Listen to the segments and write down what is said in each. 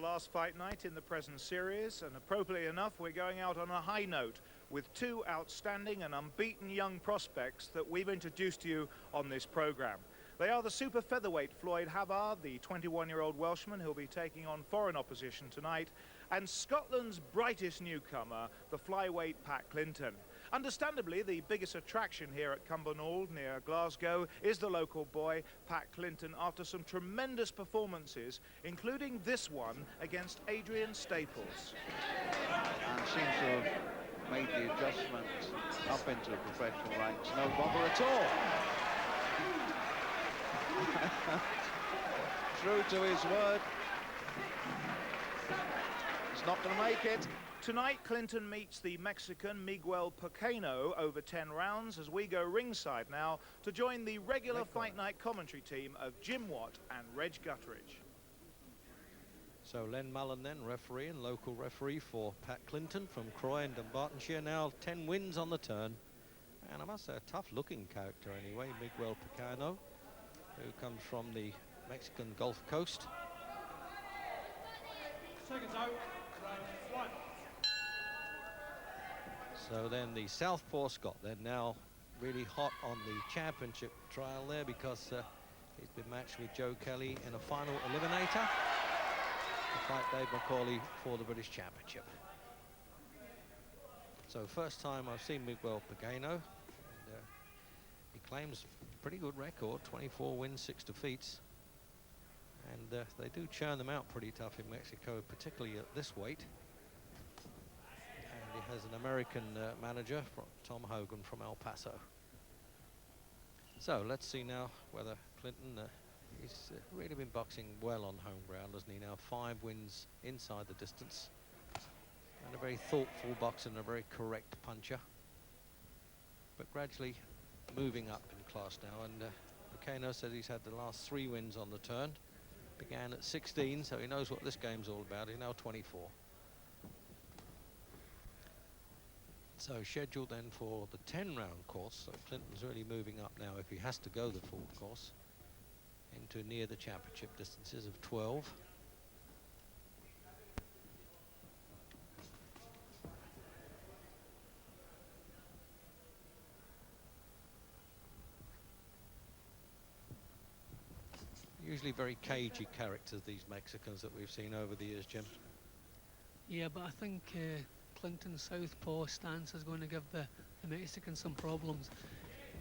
last fight night in the present series, and appropriately enough, we're going out on a high note with two outstanding and unbeaten young prospects that we've introduced to you on this program. They are the super featherweight Floyd Havard, the 21-year-old Welshman who'll be taking on foreign opposition tonight, and Scotland's brightest newcomer, the flyweight Pat Clinton. Understandably, the biggest attraction here at Cumbernauld near Glasgow is the local boy, Pat Clinton, after some tremendous performances, including this one against Adrian Staples. And seems to have made the adjustment up into the professional ranks, no bother at all. True to his word. He's not going to make it. Tonight, Clinton meets the Mexican Miguel Pequeno over 10 rounds as we go ringside now to join the regular fight night commentary team of Jim Watt and Reg Gutteridge. So Len Mullen then, referee and local referee for Pat Clinton from Croy and Dunbartonshire. Now 10 wins on the turn. And I must say, a tough-looking character anyway, Miguel Pequeno, who comes from the Mexican Gulf Coast. Seconds out, round one. So then the Southpaw Scot, they're now really hot on the championship trial there because he's been matched with Joe Kelly in a final eliminator to fight Dave McCauley for the British Championship. So first time I've seen Miguel Pequeno, and he claims a pretty good record, 24 wins, 6 defeats. And they do churn them out pretty tough in Mexico, particularly at this weight. And he has an American manager, Tom Hogan from El Paso. So let's see now whether Clinton, he's really been boxing well on home ground, hasn't he? Now 5 wins inside the distance. And a very thoughtful boxer and a very correct puncher. But gradually moving up in class now. And Pequeno said he's had the last 3 wins on the turn. Began at 16, so he knows what this game's all about. He's now 24. So scheduled then for the 10-round course. So Clinton's really moving up now if he has to go the full course into near the championship distances of 12. Usually very cagey characters, these Mexicans that we've seen over the years, Jim. Yeah, but I think Clinton's southpaw stance is going to give the Mexicans some problems.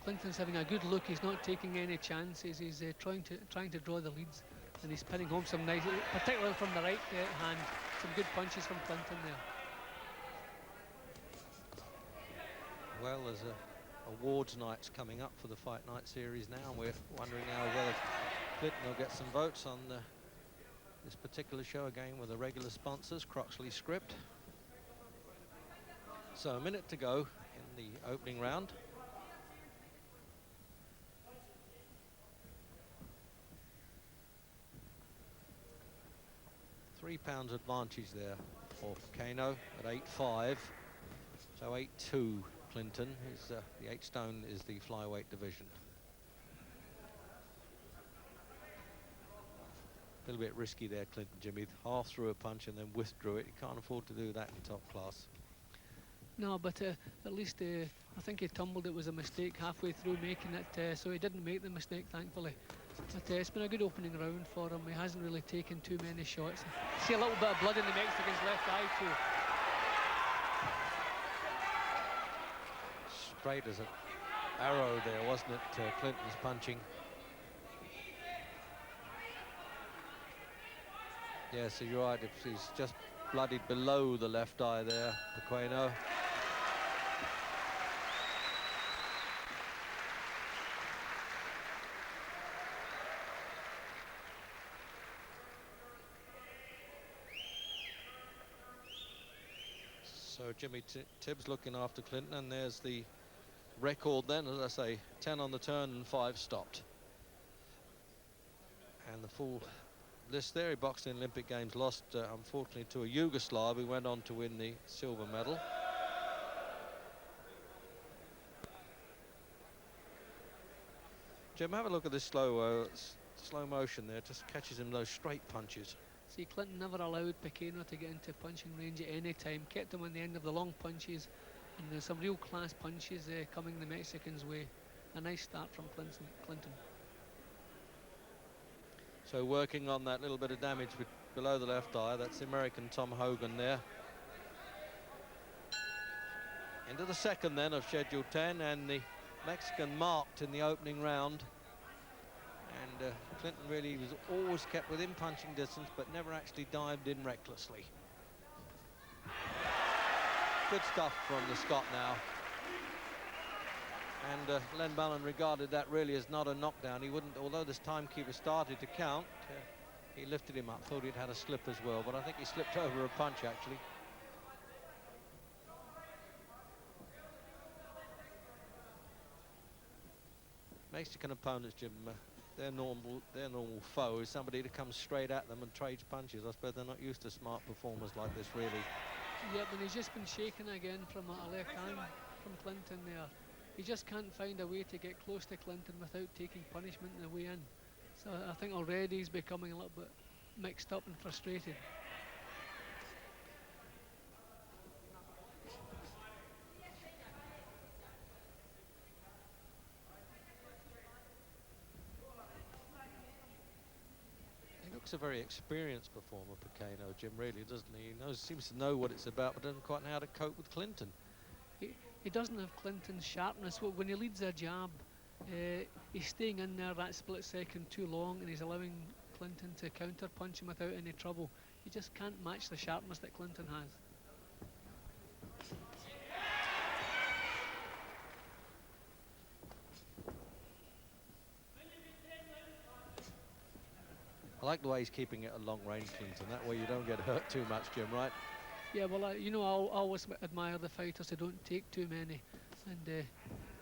Clinton's having a good look. He's not taking any chances. He's trying to draw the leads, and he's pinning home some nice, particularly from the right hand, some good punches from Clinton there. Well, there's awards nights coming up for the Fight Night series now, and we're wondering now whether Clinton will get some votes on this particular show, again with the regular sponsors, Croxley Script. So a minute to go in the opening round. £3 advantage there for Pequeno at 8.5. So 8.2 Clinton. The 8 stone is the flyweight division. A little bit risky there, Clinton, Jimmy. Half threw a punch and then withdrew it. You can't afford to do that in top class. No, but at least I think he tumbled. It was a mistake halfway through making it, so he didn't make the mistake, thankfully. But it's been a good opening round for him. He hasn't really taken too many shots. See a little bit of blood in the Mexican's left eye too. Straight as an arrow there, wasn't it, Clinton's punching. Yeah, so you're right, if he's just bloodied below the left eye there, Pequeno. So Jimmy Tibbs looking after Clinton, and there's the record then, as I say, 10 on the turn and 5 stopped. And the full list there, he boxed in Olympic Games, lost unfortunately to a Yugoslav who went on to win the silver medal. Jim, have a look at this slow motion there, just catches him those straight punches. See, Clinton never allowed Pequeno to get into punching range at any time, kept him on the end of the long punches, and there's some real class punches coming the Mexicans' way. A nice start from Clinton. So working on that little bit of damage below the left eye, that's the American Tom Hogan there. Into the second then of Schedule 10, and the Mexican marked in the opening round. And Clinton really was always kept within punching distance, but never actually dived in recklessly. Good stuff from the Scot now. And Len Ballon regarded that really as not a knockdown. He wouldn't, although this timekeeper started to count, he lifted him up, thought he'd had a slip as well, but I think he slipped over a punch actually. Mexican opponents, Jim, their normal foe is somebody that comes straight at them and trades punches. I suppose they're not used to smart performers like this, really. Yep, and he's just been shaken again from a left hand from Clinton there. He just can't find a way to get close to Clinton without taking punishment in the way in. So I think already he's becoming a little bit mixed up and frustrated. He looks a very experienced performer, Pequeno, Jim, really, doesn't he? He seems to know what it's about, but doesn't quite know how to cope with Clinton. He doesn't have Clinton's sharpness. When he leads a jab, he's staying in there that split second too long, and he's allowing Clinton to counter punch him without any trouble. He just can't match the sharpness that Clinton has. I like the way he's keeping it at long range, Clinton. That way you don't get hurt too much, Jim, right? Yeah, well, you know, I always admire the fighters who don't take too many, and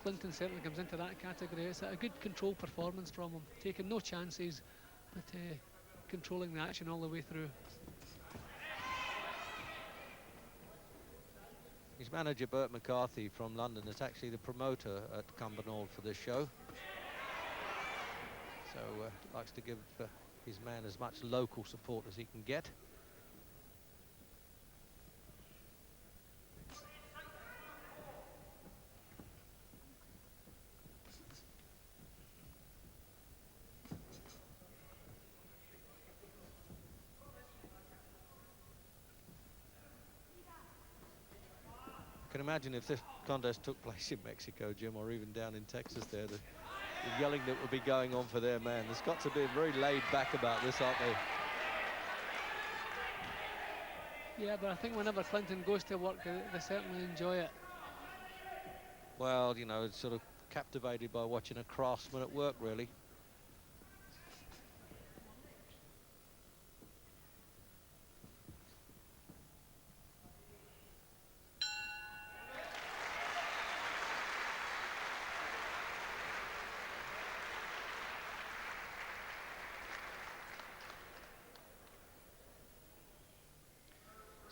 Clinton certainly comes into that category. It's a good control performance from him, taking no chances, but controlling the action all the way through. His manager, Bert McCarthy from London, is actually the promoter at Cumbernauld for this show. So likes to give his man as much local support as he can get. I can imagine if this contest took place in Mexico, Jim, or even down in Texas there, the yelling that would be going on for their man. The Scots are being very laid back about this, aren't they? Yeah, but I think whenever Clinton goes to work, they certainly enjoy it. Well, you know, it's sort of captivated by watching a craftsman at work, really.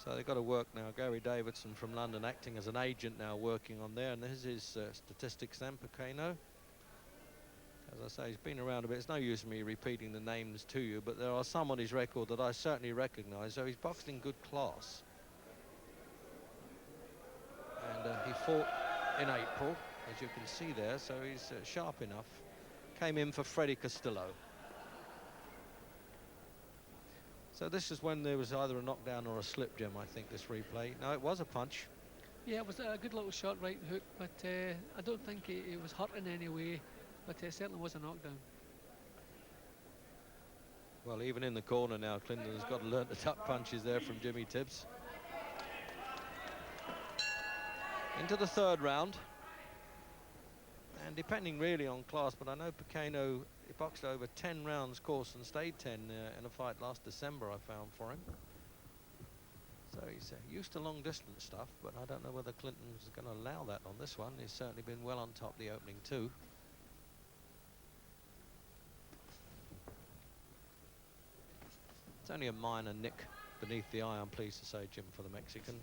So they've got to work now. Gary Davidson from London acting as an agent now, working on there. And this is his statistics then, Pequeno. As I say, he's been around a bit. It's no use me repeating the names to you, but there are some on his record that I certainly recognise. So he's boxed in good class. And he fought in April, as you can see there, so he's sharp enough. Came in for Freddie Castillo. So this is when there was either a knockdown or a slip, Jim, I think, this replay. No, it was a punch. Yeah, it was a good little shot right hook, but I don't think it was hurt in any way, but it certainly was a knockdown. Well, even in the corner now, Clinton has got to learn to tuck punches there from Jimmy Tibbs. Into the third round. And depending really on class, but I know Pequeno boxed over 10 rounds course and stayed 10 in a fight last December, I found, for him. So he's used to long distance stuff, but I don't know whether Clinton's going to allow that on this one. He's certainly been well on top the opening two. It's only a minor nick beneath the eye, I'm pleased to say, Jim, for the Mexican.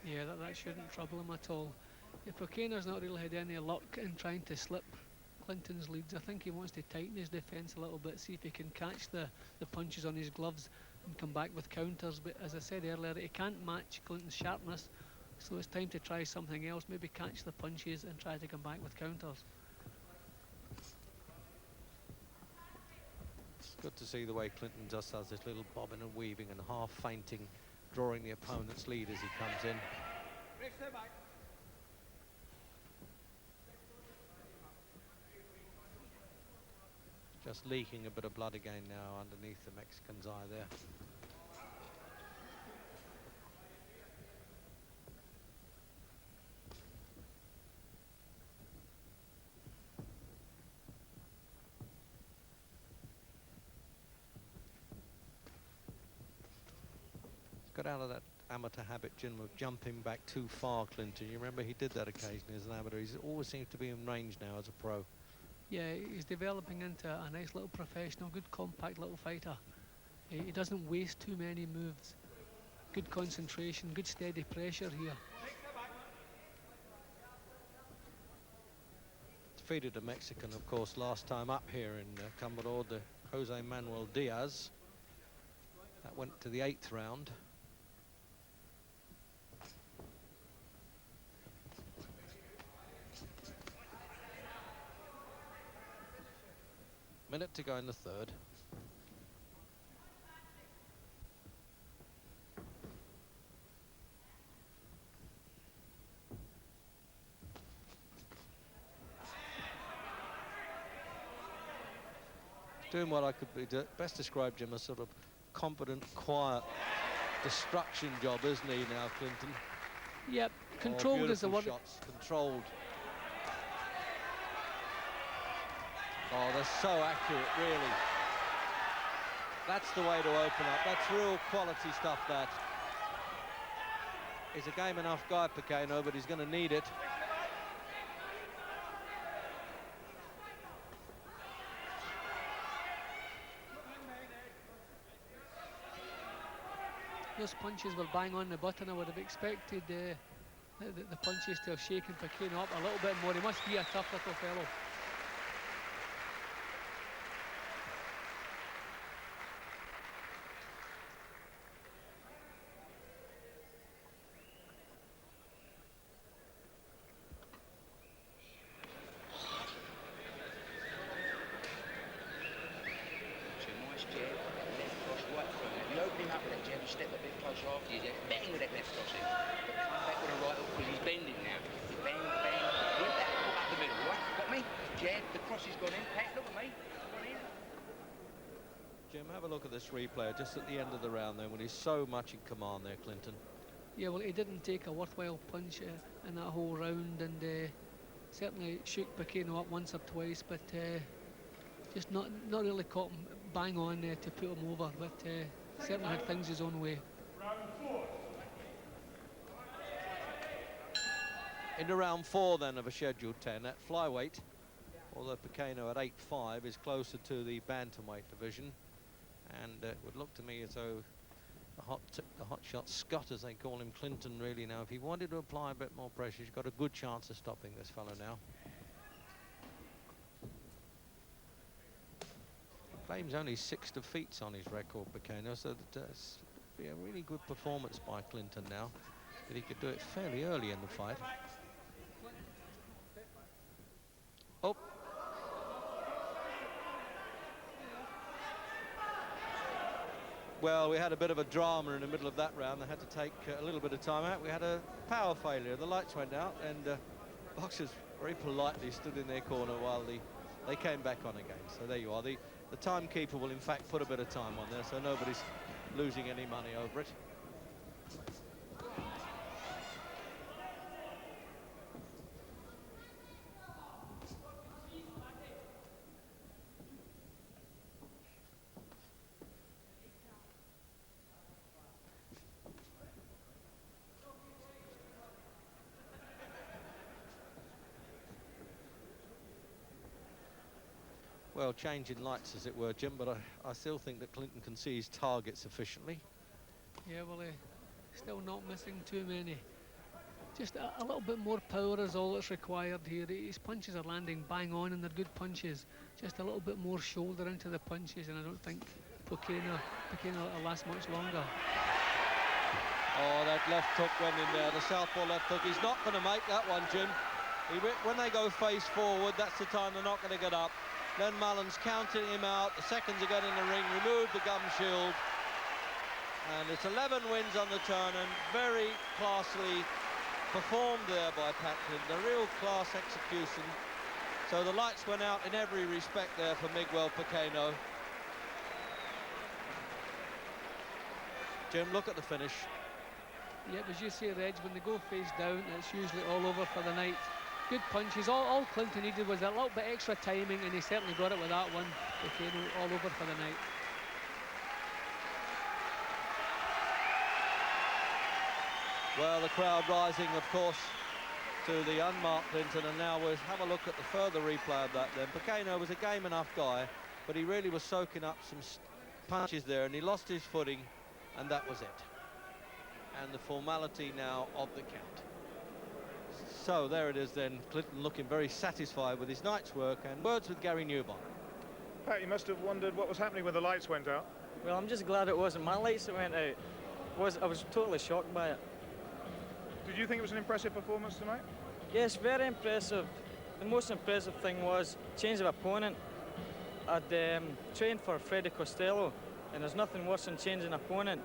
Yeah, that shouldn't trouble him at all. If Pequeno's not really had any luck in trying to slip Clinton's leads, I think he wants to tighten his defence a little bit, see if he can catch the punches on his gloves and come back with counters. But as I said earlier, he can't match Clinton's sharpness, so it's time to try something else. Maybe catch the punches and try to come back with counters. It's good to see the way Clinton just does this little bobbing and weaving and half fainting, drawing the opponent's lead as he comes in. Just leaking a bit of blood again now underneath the Mexican's eye there. Got out of that amateur habit, Jim, of jumping back too far, Clinton. You remember he did that occasionally as an amateur. He always seems to be in range now as a pro. Yeah, he's developing into a nice little professional, good compact little fighter. He doesn't waste too many moves. Good concentration, good steady pressure here. Defeated a Mexican, of course, last time up here in Cumbernauld, Jose Manuel Diaz. That went to the 8th round. Minute to go in the 3rd. Doing what I could best describe, Jim, as sort of competent, quiet destruction job, isn't he now, Clinton? Yep, controlled is the word. Shots, controlled. Oh, they're so accurate, really. That's the way to open up. That's real quality stuff, that. He's a game enough guy, Pequeno, but he's going to need it. Those punches were bang on the button. I would have expected the punches to have shaken Pequeno up a little bit more. He must be a tough little fellow. Step a bit closer after you, bang with that left cross in. But come back with a right hook because he's bending now. Bang, bang. With that hook up the middle, right? Got me? Jab, the cross has gone in. Hey, look at me. Gone in. Jim, have a look at this replay just at the end of the round then, when he's so much in command there, Clinton. Yeah, well, he didn't take a worthwhile punch in that whole round, and certainly shook Pequeno up once or twice, but just not really caught him bang on to put him over, but certainly had things his own way. Into round 4 then of a scheduled 10 at flyweight, although Pequeno at 8'5" is closer to the bantamweight division, and it would look to me as though the hot shot Scott, as they call him, Clinton, really now, if he wanted to apply a bit more pressure, he's got a good chance of stopping this fellow now. Claims only 6 defeats on his record, Pequeno, so that's be a really good performance by Clinton now, but he could do it fairly early in the fight. Oh. Well, we had a bit of a drama in the middle of that round. They had to take a little bit of time out. We had a power failure. The lights went out, and boxers very politely stood in their corner while they came back on again. So there you are. The timekeeper will, in fact, put a bit of time on there, so nobody's losing any money over it. Well, changing lights, as it were, Jim, but I still think that Clinton can see his target sufficiently. Yeah, well, still not missing too many. Just a little bit more power is all that's required here. His punches are landing bang on, and they're good punches. Just a little bit more shoulder into the punches, and I don't think Pequeno will last much longer. Oh, that left hook went in there, the southpaw left hook. He's not going to make that one, Jim. When they go face forward, that's the time they're not going to get up. Len Mullen's counting him out. The seconds are getting in the ring. Remove the gum shield. And it's 11 wins on the turn, and very classily performed there by Patlin. The real class execution. So the lights went out in every respect there for Miguel Pequeno. Jim, look at the finish. Yep, as you say, Reg, when they go face down, it's usually all over for the night. Good punches. All Clinton needed was a little bit extra timing, and he certainly got it with that one. Pequeno all over for the night. Well, the crowd rising, of course, to the unmarked Clinton, and now we'll have a look at the further replay of that then. Pequeno was a game enough guy, but he really was soaking up some punches there, and he lost his footing, and that was it. And the formality now of the count. So there it is then, Clinton looking very satisfied with his night's work, and words with Gary Newbon. Pat, you must have wondered what was happening when the lights went out. Well, I'm just glad it wasn't my lights that went out. I was totally shocked by it. Did you think it was an impressive performance tonight? Yes, very impressive. The most impressive thing was change of opponent. I'd trained for Freddie Costello, and there's nothing worse than changing opponent.